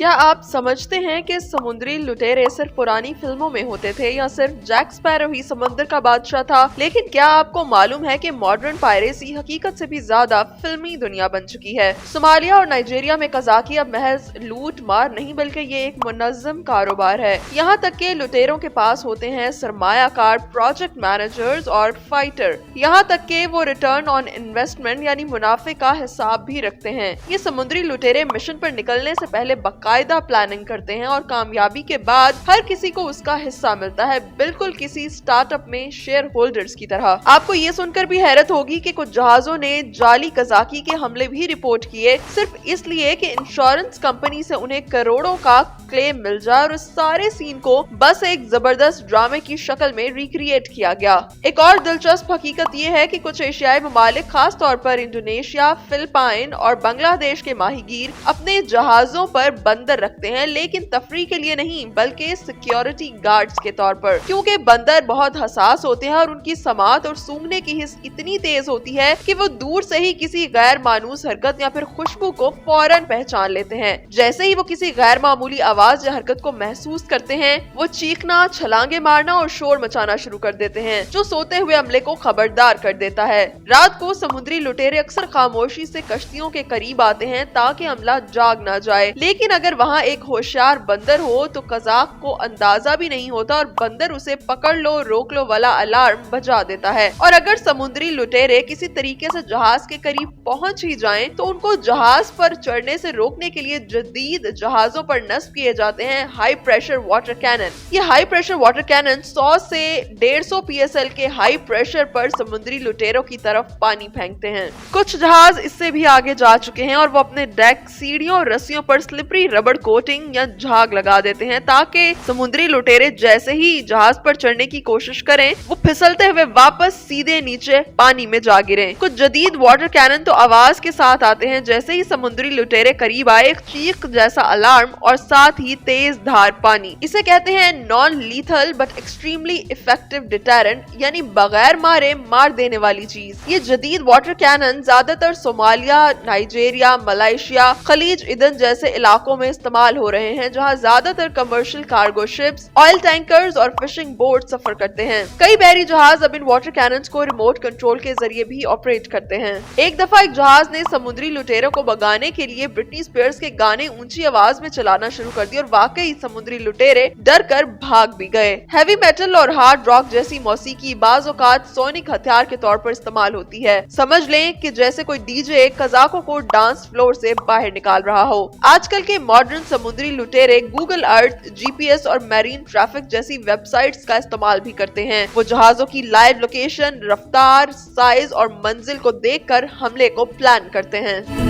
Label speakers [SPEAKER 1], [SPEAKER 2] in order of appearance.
[SPEAKER 1] क्या आप समझते हैं कि समुद्री लुटेरे सिर्फ पुरानी फिल्मों में होते थे या सिर्फ जैक स्पैरो ही समुद्र का बादशाह था? लेकिन क्या आपको मालूम है कि मॉडर्न पायरेसी हकीकत से भी ज्यादा फिल्मी दुनिया बन चुकी है। सोमालिया और नाइजीरिया में कजाकी अब महज लूट मार नहीं बल्कि ये एक मुनज़्ज़म कारोबार है। यहाँ तक के लुटेरों के पास होते हैं सरमायाकार, प्रोजेक्ट मैनेजर्स और फाइटर। यहाँ तक के वो रिटर्न ऑन इन्वेस्टमेंट यानी मुनाफे का हिसाब भी रखते हैं। ये समुद्री लुटेरे मिशन पर निकलने से पहले कायदा प्लानिंग करते हैं और कामयाबी के बाद हर किसी को उसका हिस्सा मिलता है, बिल्कुल किसी स्टार्टअप में शेयर होल्डर्स की तरह। आपको ये सुनकर भी हैरत होगी कि कुछ जहाजों ने जाली कजाकी के हमले भी रिपोर्ट किए, सिर्फ इसलिए कि इंश्योरेंस कंपनी से उन्हें करोड़ों का क्लेम मिल जाए और इस सारे सीन को बस एक जबरदस्त ड्रामे की शक्ल में रिक्रिएट किया गया। एक और दिलचस्प हकीकत ये है कि कुछ एशियाई ममालिक, खास तौर पर इंडोनेशिया, फिलिपाइन और बांग्लादेश के माहीगीर अपने जहाजों पर बंदर रखते हैं, लेकिन तफरी के लिए नहीं बल्कि सिक्योरिटी गार्ड्स के तौर पर, क्योंकि बंदर बहुत हसास होते हैं और उनकी समात और सूंघने की हिस्स इतनी तेज होती है कि वो दूर से ही किसी गैर मानूस हरकत या फिर खुशबू को फौरन पहचान लेते हैं। जैसे ही वो किसी गैर मामूली आवाज या हरकत को महसूस करते हैं, वो चीखना, छलांगे मारना और शोर मचाना शुरू कर देते हैं, जो सोते हुए अमले को खबरदार कर देता है। रात को समुद्री लुटेरे अक्सर खामोशी से कश्तियों के करीब आते हैं ताकि अमला जाग ना जाए, लेकिन अगर वहाँ एक होशियार बंदर हो तो कजाक को अंदाजा भी नहीं होता और बंदर उसे पकड़ लो रोक लो वाला अलार्म बजा देता है। और अगर समुद्री लुटेरे किसी तरीके से जहाज के करीब पहुंच ही जाएं, तो उनको जहाज पर चढ़ने से रोकने के लिए जदीद जहाजों पर नस्ब किए जाते हैं हाई प्रेशर वाटर कैनन। ये हाई प्रेशर वाटर कैनन 100 से 150 PSL के हाई प्रेशर पर समुद्री लुटेरों की तरफ पानी फेंकते हैं। कुछ जहाज इससे भी आगे जा चुके हैं और वो अपने डेक, सीढ़ियों और रस्सियों पर स्लिपरी रबड़ कोटिंग या झाग लगा देते हैं ताकि समुद्री लुटेरे जैसे ही जहाज पर चढ़ने की कोशिश करें, वो फिसलते हुए वापस सीधे नीचे पानी में जा गिरें। कुछ जदीद वाटर कैनन तो आवाज के साथ आते हैं, जैसे ही समुद्री लुटेरे करीब आए एक चीख जैसा अलार्म और साथ ही तेज धार पानी। इसे कहते हैं non lethal but extremely effective deterrent, यानी बगैर मारे मार देने वाली चीज। ये जदीद वाटर कैनन ज्यादातर सोमालिया, नाइजीरिया, मलेशिया, खलीज ईदन जैसे इलाकों में इस्तेमाल हो रहे हैं, जहां ज्यादातर commercial cargo ships, oil tankers और फिशिंग बोट सफर करते हैं। कई बहरी जहाज अब इन वाटर कैनन्स को रिमोट कंट्रोल के जरिए भी ऑपरेट करते हैं। एक दफा एक जहाज ने समुद्री लुटेरों को भगाने के लिए ब्रिटनी स्पीयर्स के गाने ऊंची आवाज में चलाना शुरू कर दिए और वाकई समुद्री लुटेरे डर कर भाग भी गए। हैवी मेटल और हार्ड रॉक जैसी मौसीकी बाज़ औक़ात सोनिक हथियार के तौर पर इस्तेमाल होती है। समझ लें कि जैसे कोई डीजे कजाकों को डांस फ्लोर से बाहर निकाल रहा हो। आजकल के मॉडर्न समुद्री लुटेरे गूगल अर्थ, GPS और मैरीन ट्रैफिक जैसी वेबसाइट्स का इस्तेमाल भी करते हैं। वो जहाजों की लाइव लोकेशन, रफ्तार, साइज और मंजिल को देखकर हमले को प्लान करते हैं।